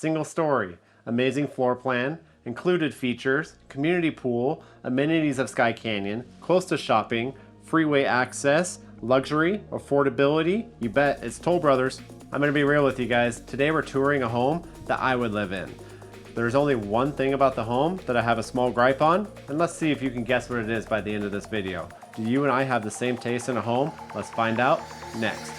single story, amazing floor plan, included features, community pool, amenities of Skye Canyon, close to shopping, freeway access, luxury, affordability. You bet it's Toll Brothers. I'm gonna be real with you guys. Today we're touring a home that I would live in. There's only one thing about the home that I have a small gripe on, and let's see if you can guess what it is by the end of this video. Do you and I have the same taste in a home? Let's find out next.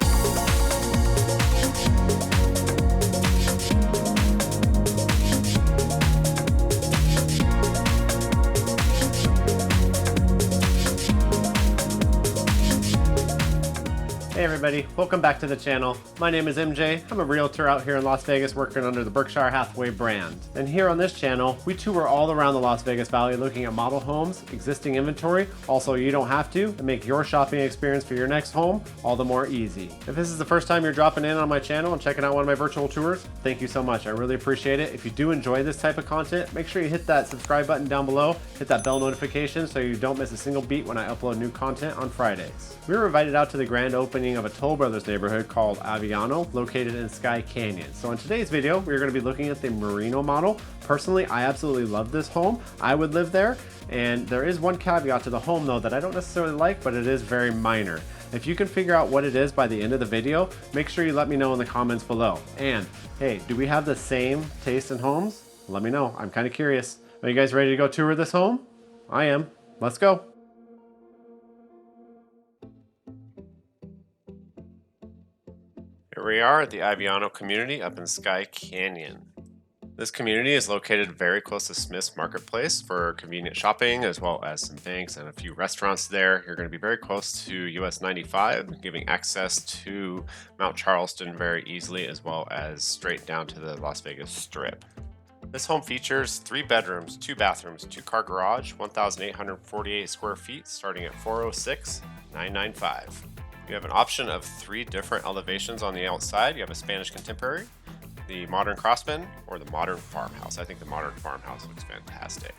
Hey everybody, welcome back to the channel. My name is MJ. I'm a realtor out here in Las Vegas working under the Berkshire Hathaway brand. And here on this channel, we tour all around the Las Vegas Valley looking at model homes, existing inventory, also you don't have to, and make your shopping experience for your next home all the more easy. If this is the first time you're dropping in on my channel and checking out one of my virtual tours, thank you so much. I really appreciate it. If you do enjoy this type of content, make sure you hit that subscribe button down below, hit that bell notification so you don't miss a single beat when I upload new content on Fridays. We were invited out to the grand opening of a Toll Brothers neighborhood called Aviano, located in Skye Canyon. So in today's video, we're going to be looking at the Marino model. Personally, I absolutely love this home. I would live there, and there is one caveat to the home though that I don't necessarily like, but it is very minor. If you can figure out what it is by the end of the video, make sure you let me know in the comments below. And hey, do we have the same taste in homes? Let me know. I'm kind of curious. Are you guys ready to go tour this home? I am. Let's go. Here we are at the Aviano Community up in Skye Canyon. This community is located very close to Smith's Marketplace for convenient shopping, as well as some banks and a few restaurants there. You're going to be very close to US 95, giving access to Mount Charleston very easily, as well as straight down to the Las Vegas Strip. This home features 3 bedrooms, 2 bathrooms, 2-car garage, 1,848 square feet, starting at $406,995. You have an option of 3 different elevations on the outside. You have a Spanish Contemporary, the Modern Craftsman, or the Modern Farmhouse. I think the Modern Farmhouse looks fantastic.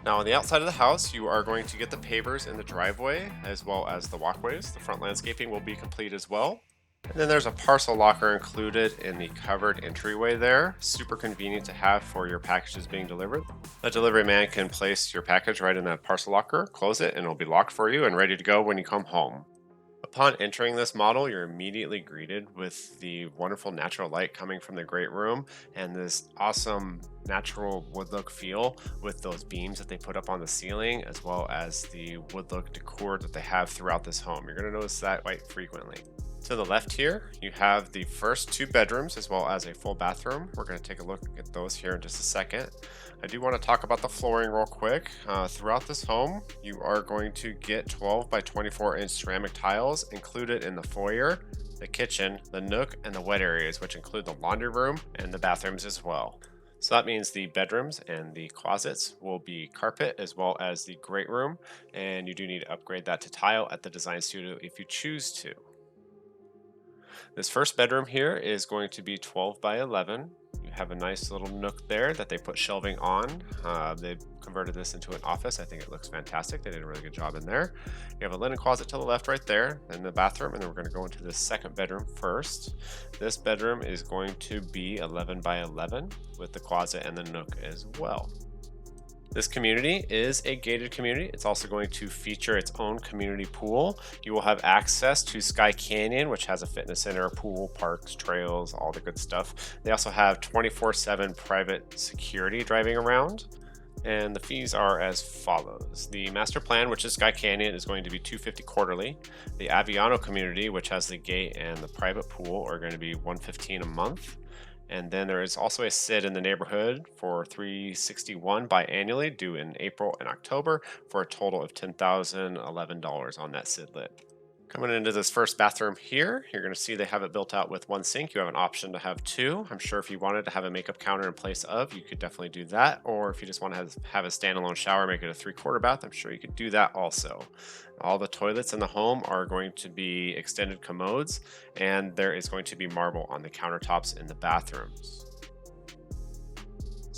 Now on the outside of the house, you are going to get the pavers in the driveway, as well as the walkways. The front landscaping will be complete as well. And then there's a parcel locker included in the covered entryway there. Super convenient to have for your packages being delivered. The delivery man can place your package right in that parcel locker, close it, and it'll be locked for you and ready to go when you come home. Upon entering this model, you're immediately greeted with the wonderful natural light coming from the great room and this awesome natural wood look feel with those beams that they put up on the ceiling, as well as the wood look decor that they have throughout this home. You're going to notice that quite frequently. To the left here, you have the first 2 bedrooms as well as a full bathroom. We're going to take a look at those here in just a second. I do want to talk about the flooring real quick. Throughout this home, you are going to get 12 by 24 inch ceramic tiles included in the foyer, the kitchen, the nook, and the wet areas, which include the laundry room and the bathrooms as well. So that means the bedrooms and the closets will be carpet, as well as the great room, and you do need to upgrade that to tile at the design studio if you choose to. This first bedroom here is going to be 12 by 11. You have a nice little nook there that they put shelving on. They converted this into an office. I think it looks fantastic. They did a really good job in there. You have a linen closet to the left right there, and the bathroom, and then we're going to go into the second bedroom first. This bedroom is going to be 11 by 11 with the closet and the nook as well. This community is a gated community. It's also going to feature its own community pool. You will have access to Skye Canyon, which has a fitness center, pool, parks, trails, all the good stuff. They also have 24/7 private security driving around. And the fees are as follows. The master plan, which is Skye Canyon, is going to be $250 quarterly. The Aviano Community, which has the gate and the private pool, are going to be $115 a month. And then there is also a SID in the neighborhood for $361 biannually, due in April and October, for a total of $10,011 on that SID lit. Coming into this first bathroom here, you're going to see they have it built out with 1 sink. You have an option to have 2. I'm sure if you wanted to have a makeup counter in place of, you could definitely do that. Or if you just want to have a standalone shower, make it a 3/4 bath, I'm sure you could do that also. All the toilets in the home are going to be extended commodes, and there is going to be marble on the countertops in the bathrooms.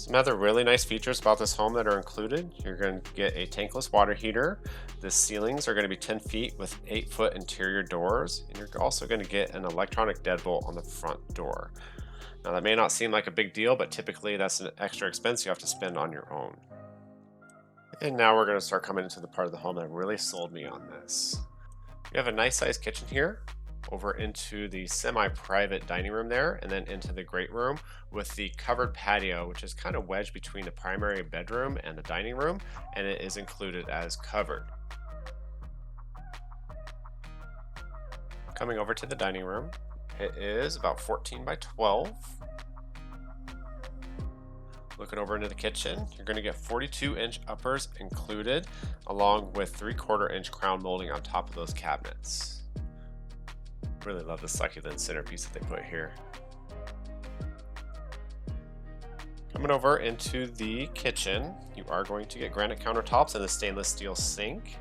Some other really nice features about this home that are included. You're going to get a tankless water heater. The ceilings are going to be 10 feet with 8-foot interior doors. And you're also going to get an electronic deadbolt on the front door. Now that may not seem like a big deal, but typically that's an extra expense you have to spend on your own. And now we're going to start coming into the part of the home that really sold me on this. You have a nice sized kitchen here, over into the semi-private dining room there, and then into the great room with the covered patio, which is kind of wedged between the primary bedroom and the dining room, and it is included as covered. Coming over to the dining room, it is about 14 by 12. Looking over into the kitchen, you're going to get 42-inch uppers included, along with 3/4-inch crown molding on top of those cabinets. Really love the succulent centerpiece that they put here. Coming over into the kitchen, you are going to get granite countertops and a stainless steel sink,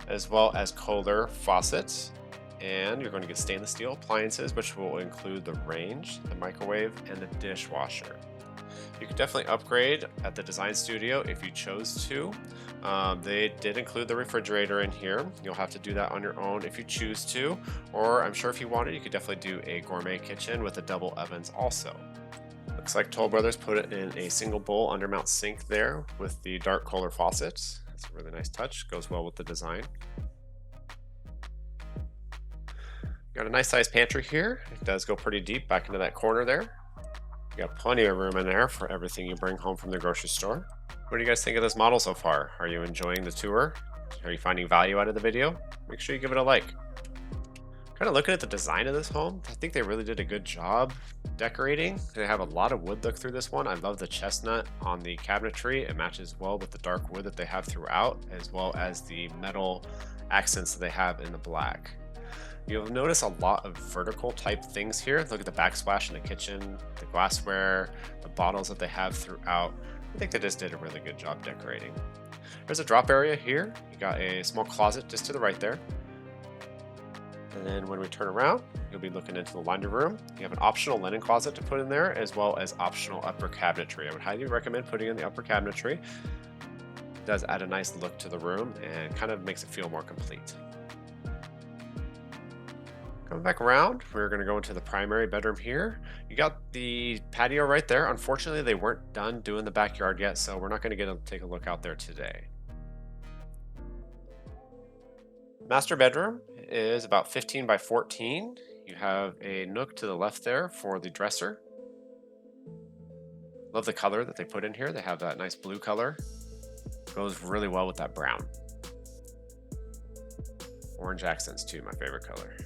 as well as Kohler faucets. And you're going to get stainless steel appliances, which will include the range, the microwave, and the dishwasher. You could definitely upgrade at the design studio if you chose to. They did include the refrigerator in here. You'll have to do that on your own if you choose to, or I'm sure if you wanted, you could definitely do a gourmet kitchen with the double ovens also. Looks like Toll Brothers put it in a single bowl undermount sink there with the dark Kohler faucets. That's a really nice touch, goes well with the design. Got a nice sized pantry here. It does go pretty deep back into that corner there. You got plenty of room in there for everything you bring home from the grocery store. What do you guys think of this model so far? Are you enjoying the tour? Are you finding value out of the video? Make sure you give it a like. Kind of looking at the design of this home, I think they really did a good job decorating. They have a lot of wood look through this one. I love the chestnut on the cabinetry. It matches well with the dark wood that they have throughout, as well as the metal accents that they have in the black. You'll notice a lot of vertical type things here. Look at the backsplash in the kitchen, the glassware, the bottles that they have throughout. I think they just did a really good job decorating. There's a drop area here. You got a small closet just to the right there. And then when we turn around, you'll be looking into the laundry room. You have an optional linen closet to put in there, as well as optional upper cabinetry. I would highly recommend putting in the upper cabinetry. It does add a nice look to the room and kind of makes it feel more complete. Coming back around, we're going to go into the primary bedroom here. You got the patio right there. Unfortunately, they weren't done doing the backyard yet, so we're not going to take a look out there today. Master bedroom is about 15 by 14. You have a nook to the left there for the dresser. Love the color that they put in here. They have that nice blue color. Goes really well with that brown. Orange accents too, my favorite color.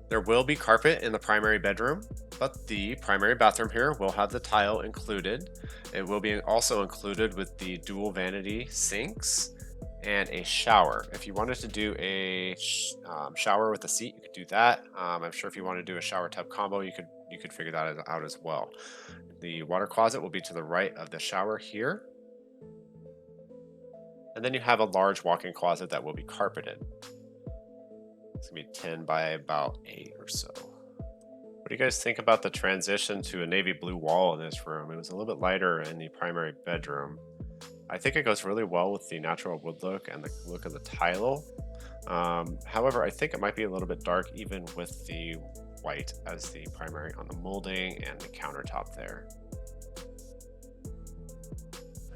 There will be carpet in the primary bedroom, but the primary bathroom here will have the tile included. It will be also included with the dual vanity sinks and a shower. If you wanted to do a shower with a seat, you could do that. I'm sure if you want to do a shower tub combo, you could figure that out as well. The water closet will be to the right of the shower here. And then you have a large walk-in closet that will be carpeted. It's gonna be 10 by about 8 or so. What do you guys think about the transition to a navy blue wall in this room? It was a little bit lighter in the primary bedroom. I think it goes really well with the natural wood look and the look of the tile. However, I think it might be a little bit dark even with the white as the primary on the molding and the countertop there.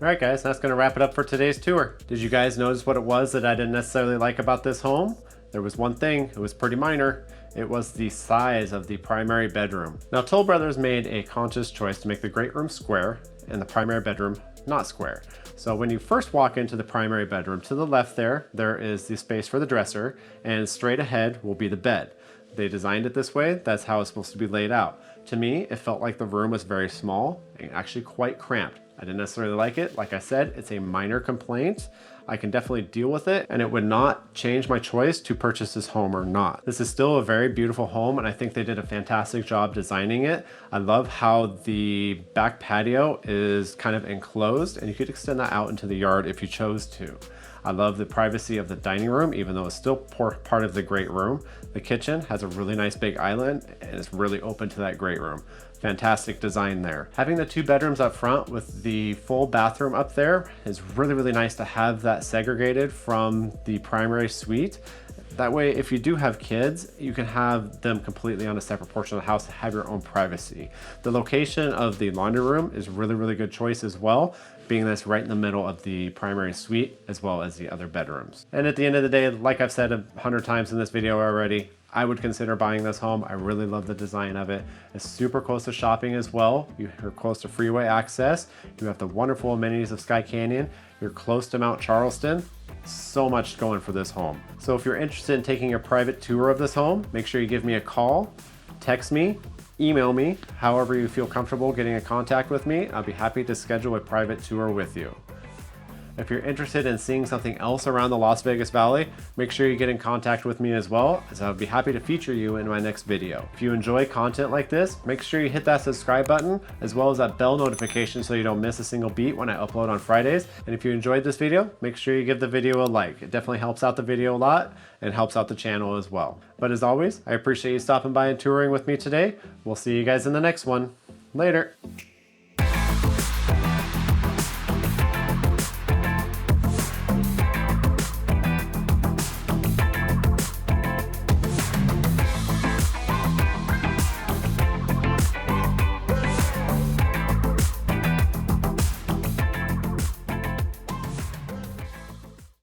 All right, guys, that's gonna wrap it up for today's tour. Did you guys notice what it was that I didn't necessarily like about this home? There was one thing, it was pretty minor. It was the size of the primary bedroom. Now, Toll Brothers made a conscious choice to make the great room square and the primary bedroom not square. So when you first walk into the primary bedroom, to the left there is the space for the dresser, and straight ahead will be the bed. They designed it this way, that's how it's supposed to be laid out. To me, it felt like the room was very small and actually quite cramped. I didn't necessarily like it. Like I said, it's a minor complaint. I can definitely deal with it, and it would not change my choice to purchase this home or not. This is still a very beautiful home, and I think they did a fantastic job designing it. I love how the back patio is kind of enclosed, and you could extend that out into the yard if you chose to. I love the privacy of the dining room, even though it's still part of the great room. The kitchen has a really nice big island and it's really open to that great room. Fantastic design there. Having the 2 bedrooms up front with the full bathroom up there is really, really nice to have that segregated from the primary suite. That way, if you do have kids, you can have them completely on a separate portion of the house to have your own privacy. The location of the laundry room is really, really good choice as well, being that it's right in the middle of the primary suite as well as the other bedrooms. And at the end of the day, like I've said 100 times in this video already, I would consider buying this home. I really love the design of it. It's super close to shopping as well. You're close to freeway access. You have the wonderful amenities of Skye Canyon. You're close to Mount Charleston. So much going for this home. So if you're interested in taking a private tour of this home, make sure you give me a call, text me, email me, however you feel comfortable getting in contact with me. I'll be happy to schedule a private tour with you. If you're interested in seeing something else around the Las Vegas Valley, make sure you get in contact with me as well, as I'll be happy to feature you in my next video. If you enjoy content like this, make sure you hit that subscribe button, as well as that bell notification so you don't miss a single beat when I upload on Fridays. And if you enjoyed this video, make sure you give the video a like. It definitely helps out the video a lot and helps out the channel as well. But as always, I appreciate you stopping by and touring with me today. We'll see you guys in the next one. Later.